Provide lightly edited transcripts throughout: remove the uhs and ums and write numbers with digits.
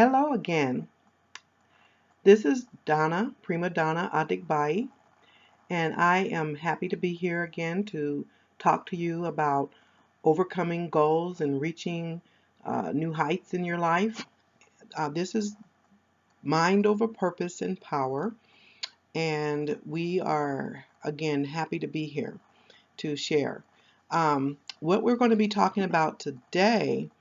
Hello again. This is Donna, Prima Donna Adigbai, and I am happy to be here again to talk to you about overcoming goals and reaching new heights in your life. This is Mind Over Purpose and Power, and we are again happy to be here to share. What we're going to be talking about today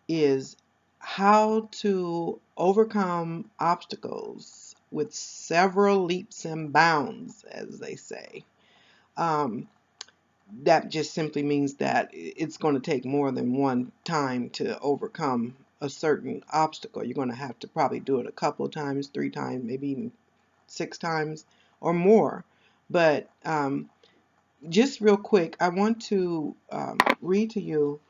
is how to overcome obstacles with several leaps and bounds, as they say. Um, that just simply means that it's going to take more than one time to overcome a certain obstacle. You're going to have to probably do it a couple of times, 3 times, maybe even 6 times or more. But just real quick, I want to read to you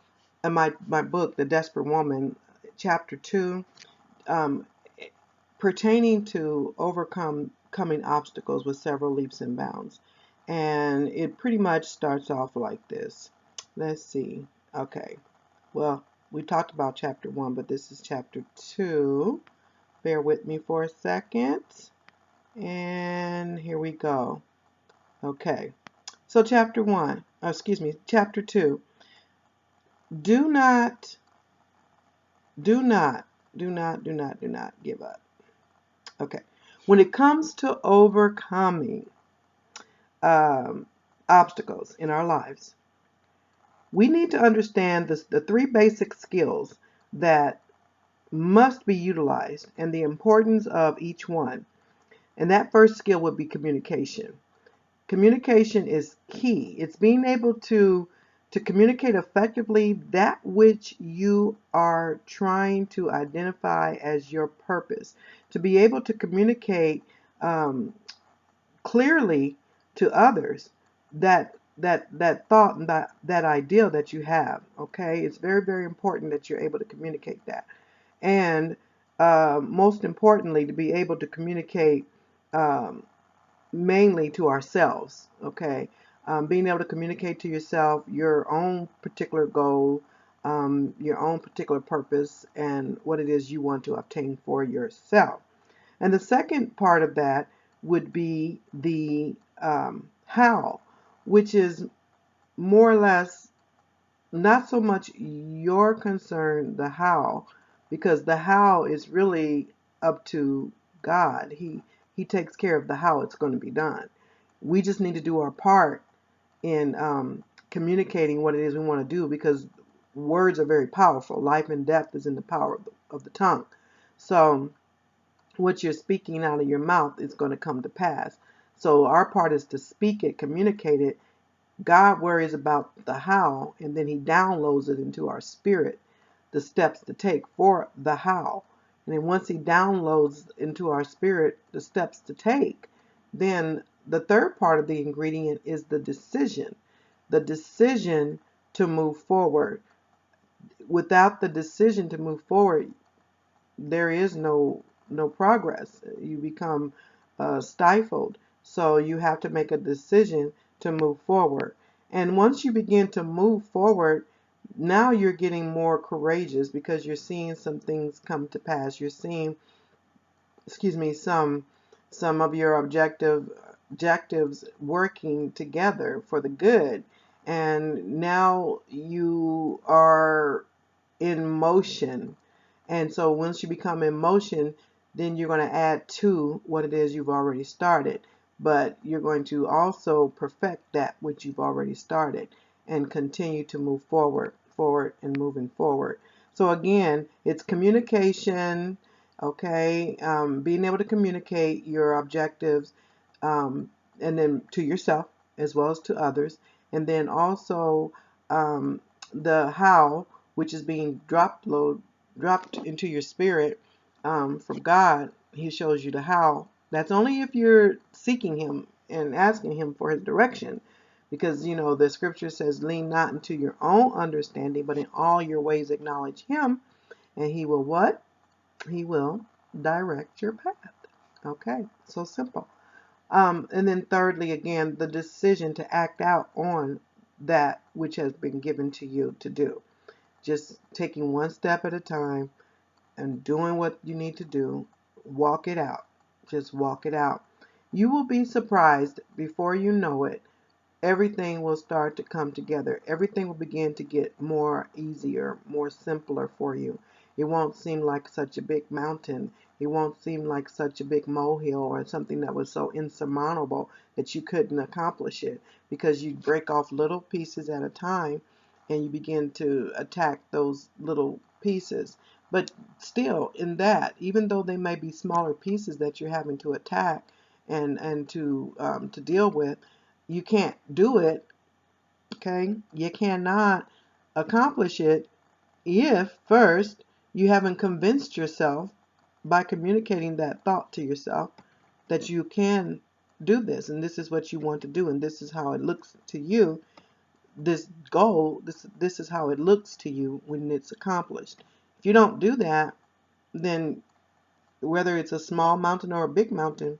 in my book, The Desperate Woman, chapter 2, um, pertaining to overcoming obstacles with several leaps and bounds. And it pretty much starts off like this. Let's see. Okay. Well, we talked about chapter 1, but this is chapter 2. Bear with me for a second. And here we go. Okay. So chapter 2. Do not, do not, do not give up. Okay. When it comes to overcoming um, obstacles in our lives, we need to understand the three basic skills that must be utilized and the importance of each one. And that first skill would be communication. Communication is key. It's being able to communicate effectively that which you are trying to identify as your purpose. To be able to communicate um, clearly to others that thought and that ideal that you have. Okay, it's very, very important that you're able to communicate that, and most importantly, to be able to communicate um, mainly to ourselves. Okay, being able to communicate to yourself your own particular goal, your own particular purpose, and what it is you want to obtain for yourself. And the second part of that would be the how, which is more or less not so much your concern, the how, because the how is really up to God. He takes care of the how it's going to be done. We just need to do our part in communicating what it is we want to do, because words are very powerful. Life and death is in the power of the tongue. So what you're speaking out of your mouth is going to come to pass. So our part is to speak it, communicate it. God worries about the how, and then he downloads it into our spirit, the steps to take for the how. And then once he downloads into our spirit the steps to take, then the third part of the ingredient is the decision. The decision to move forward. Without the decision to move forward, there is no progress. You become stifled. So you have to make a decision to move forward. And once you begin to move forward, now you're getting more courageous because you're seeing some things come to pass. You're seeing, some of your objectives working together for the good. And now you are in motion. And so once you become in motion, then you're going to add to what it is you've already started. But you're going to also perfect that which you've already started and continue to move forward and moving forward. So again, it's communication, okay, being able to communicate your objectives, and then to yourself as well as to others. And then also the how, which is being dropped into your spirit from God. He shows you the how. That's only if you're seeking him and asking him for his direction. Because, the scripture says, lean not into your own understanding, but in all your ways acknowledge him. And he will what? He will direct your path. Okay, so simple. And then thirdly, again, the decision to act out on that which has been given to you to do. Just taking one step at a time, and doing what you need to do. Walk it out. Just walk it out. You will be surprised before you know it. Everything will start to come together. Everything will begin to get more easier, more simpler for you. It won't seem like such a big mountain. It won't seem like such a big molehill or something that was so insurmountable that you couldn't accomplish it, because you break off little pieces at a time and you begin to attack those little pieces. But still, in that, even though they may be smaller pieces that you're having to attack and to deal with, you can't do it. Okay, you cannot accomplish it if first you haven't convinced yourself by communicating that thought to yourself that you can do this, and this is what you want to do, and this is how it looks to you. This goal, this is how it looks to you when it's accomplished. If you don't do that, then whether it's a small mountain or a big mountain,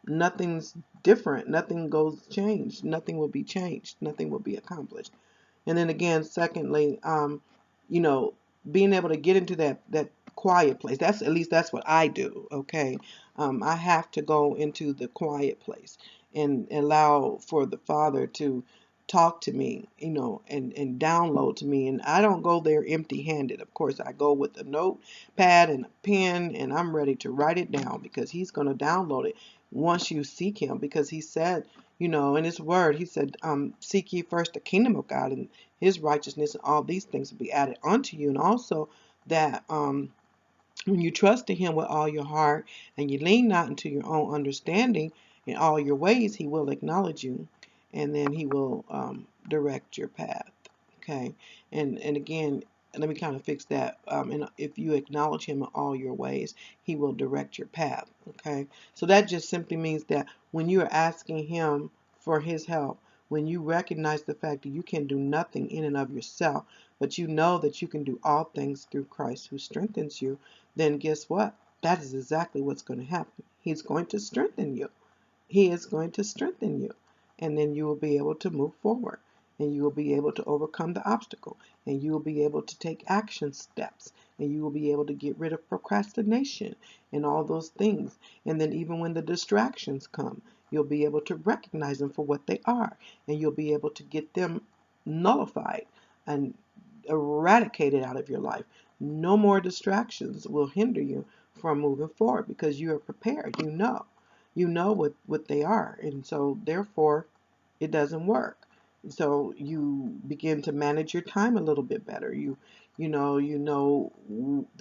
nothing's different. Nothing goes changed. Nothing will be changed. Nothing will be accomplished. And then again, secondly, you know, being able to get into that quiet place. That's, at least that's what I do. Okay, I have to go into the quiet place and allow for the Father to talk to me, you know, and download to me. And I don't go there empty-handed. Of course, I go with a notepad and a pen, and I'm ready to write it down, because He's going to download it once you seek Him. Because He said, you know, in His Word, He said, seek ye first the kingdom of God and His righteousness, and all these things will be added unto you. And also that when you trust in Him with all your heart and you lean not into your own understanding, in all your ways He will acknowledge you, and then He will direct your path. Okay, and again, let me kind of fix that. And if you acknowledge Him in all your ways, He will direct your path. Okay, so that just simply means that when you are asking Him for His help, when you recognize the fact that you can do nothing in and of yourself, but you know that you can do all things through Christ who strengthens you, then guess what? That is exactly what's going to happen. He's going to strengthen you. He is going to strengthen you. And then you will be able to move forward. And you will be able to overcome the obstacle. And you will be able to take action steps. And you will be able to get rid of procrastination and all those things. And then even when the distractions come, you'll be able to recognize them for what they are. And you'll be able to get them nullified and eradicated out of your life. No more distractions will hinder you from moving forward, because you are prepared. You know what they are, and so therefore it doesn't work. So you begin to manage your time a little bit better. You know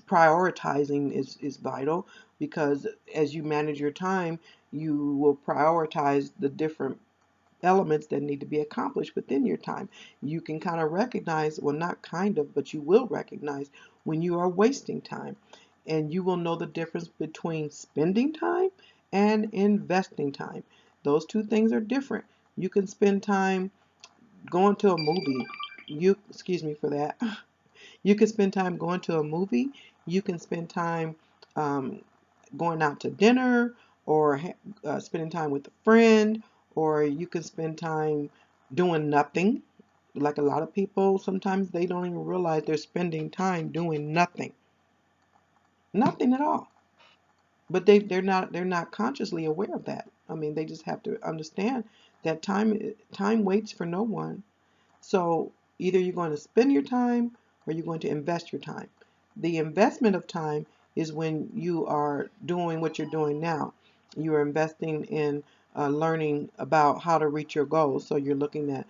prioritizing is vital, because as you manage your time, you will prioritize the different elements that need to be accomplished within your time. You can kind of recognize, well, not kind of, but you will recognize when you are wasting time. And you will know the difference between spending time and investing time. Those two things are different. You can spend time going to a movie. Excuse me for that. You can spend time going to a movie. You can spend time um, going out to dinner, or spending time with a friend, or you can spend time doing nothing. Like a lot of people, sometimes they don't even realize they're spending time doing nothing. Nothing at all. But they're not consciously aware of that. I mean, they just have to understand that time waits for no one. So either you're going to spend your time or you're going to invest your time. The investment of time is when you are doing what you're doing now. You are investing in learning about how to reach your goals. So you're looking at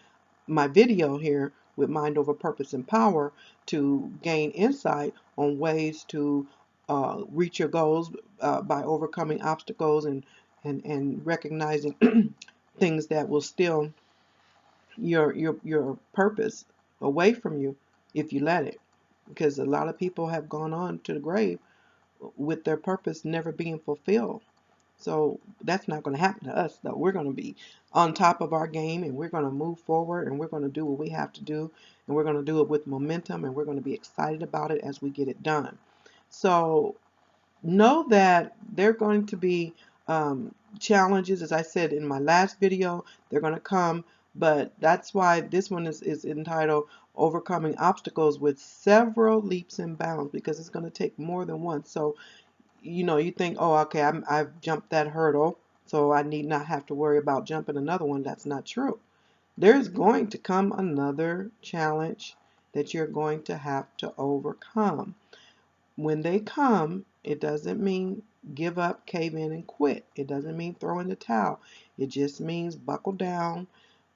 my video here with Mind Over Purpose and Power to gain insight on ways to reach your goals by overcoming obstacles and recognizing things that will steal your purpose away from you if you let it. Because a lot of people have gone on to the grave with their purpose never being fulfilled. So that's not going to happen to us, though. We're going to be on top of our game, and we're going to move forward, and we're going to do what we have to do, and we're going to do it with momentum, and we're going to be excited about it as we get it done. So know that there are going to be challenges. As I said in my last video, they're going to come But that's why this one is entitled Overcoming Obstacles with Several Leaps and Bounds, because it's going to take more than one. So, you think, oh, okay, I've jumped that hurdle, so I need not have to worry about jumping another one. That's not true. There's going to come another challenge that you're going to have to overcome. When they come, it doesn't mean give up, cave in, and quit. It doesn't mean throw in the towel. It just means buckle down,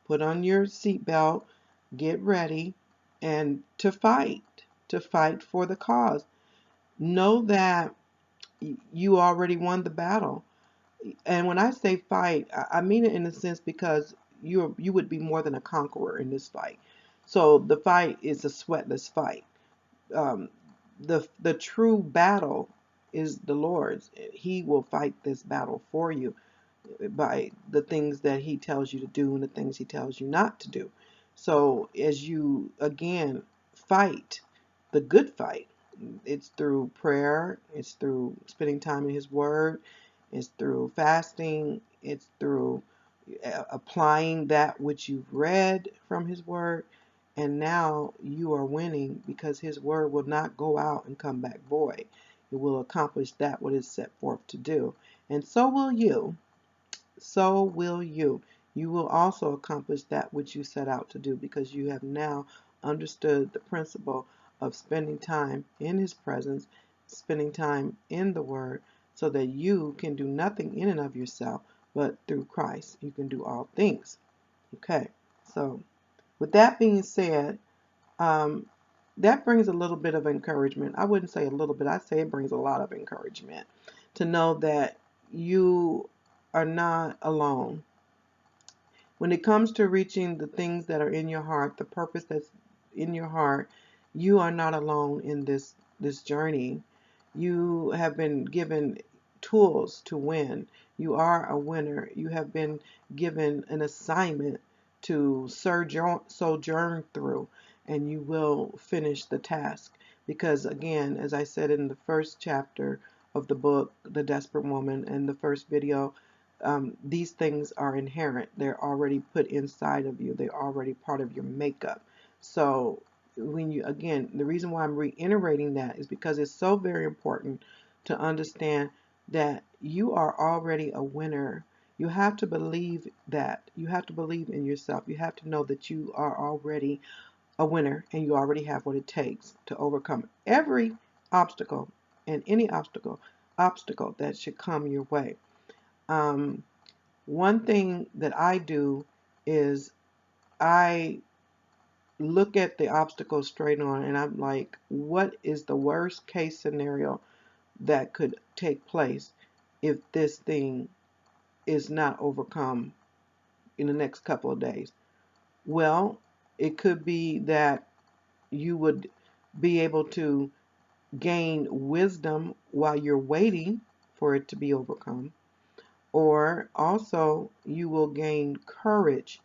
put on your seatbelt, get ready, and to fight for the cause. Know that you already won the battle. And when I say fight, I mean it in a sense because you would be more than a conqueror in this fight. So the fight is a sweatless fight. Um, the true battle is the Lord's. He will fight this battle for you by the things that he tells you to do and the things he tells you not to do. So as you again fight the good fight, it's through prayer, it's through spending time in his word, it's through fasting, it's through applying that which you've read from his word, and now you are winning because his word will not go out and come back void. It will accomplish that what is set forth to do. And so will you. So will you. You will also accomplish that which you set out to do because you have now understood the principle of spending time in his presence, spending time in the word, so that you can do nothing in and of yourself, but through Christ you can do all things. Okay, so with that being said, um, that brings a little bit of encouragement. I wouldn't say a little bit, I'd say it brings a lot of encouragement to know that you are not alone. When it comes to reaching the things that are in your heart, the purpose that's in your heart, you are not alone in this journey. You have been given tools to win. You are a winner. You have been given an assignment to sojourn through, and you will finish the task. Because again, as I said in the first chapter of the book, The Desperate Woman, and the first video, these things are inherent. They're already put inside of you. They're already part of your makeup. So when you, again, the reason why I'm reiterating that is because it's so very important to understand that you are already a winner. You have to believe that. You have to believe in yourself. You have to know that you are already a winner and you already have what it takes to overcome every obstacle and any obstacle that should come your way. Um, One thing that I do is I look at the obstacle straight on and I'm like, what is the worst case scenario that could take place if this thing is not overcome in the next couple of days? Well, it could be that you would be able to gain wisdom while you're waiting for it to be overcome, or also you will gain courage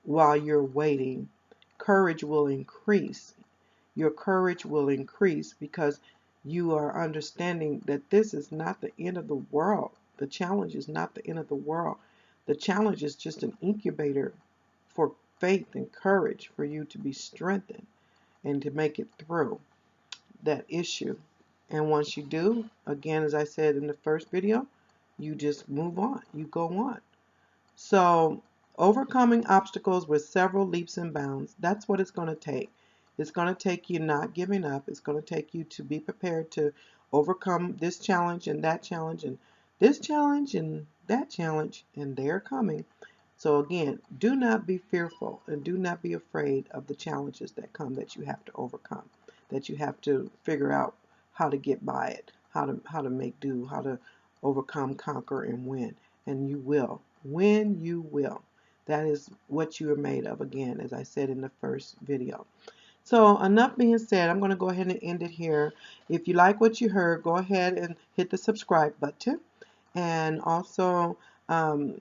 while you're waiting. Courage will increase. Your courage will increase because you are understanding that this is not the end of the world. The challenge is not the end of the world. The challenge is just an incubator for faith and courage for you to be strengthened and to make it through that issue. And once you do, again, as I said in the first video, you just move on. You go on. So overcoming obstacles with several leaps and bounds, that's what it's going to take. It's going to take you not giving up. It's going to take you to be prepared to overcome this challenge and that challenge and this challenge and that challenge, and they're coming. So again, do not be fearful and do not be afraid of the challenges that come that you have to overcome, that you have to figure out how to get by it, how to make do, how to overcome, conquer, and win. And you will. Win, you will. That is what you are made of, again, as I said in the first video. So enough being said, I'm going to go ahead and end it here. If you like what you heard, go ahead and hit the subscribe button. And also um,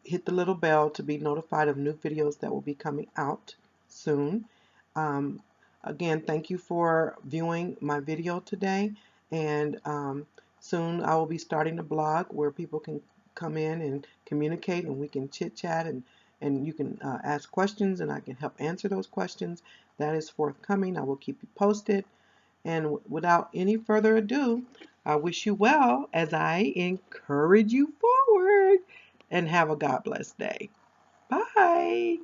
hit the little bell to be notified of new videos that will be coming out soon. Um, Again, thank you for viewing my video today. And soon I will be starting a blog where people can come in and communicate and we can chit chat and you can ask questions and I can help answer those questions. That is forthcoming. I will keep you posted. And without any further ado, I wish you well as I encourage you forward, and have a God bless day. Bye.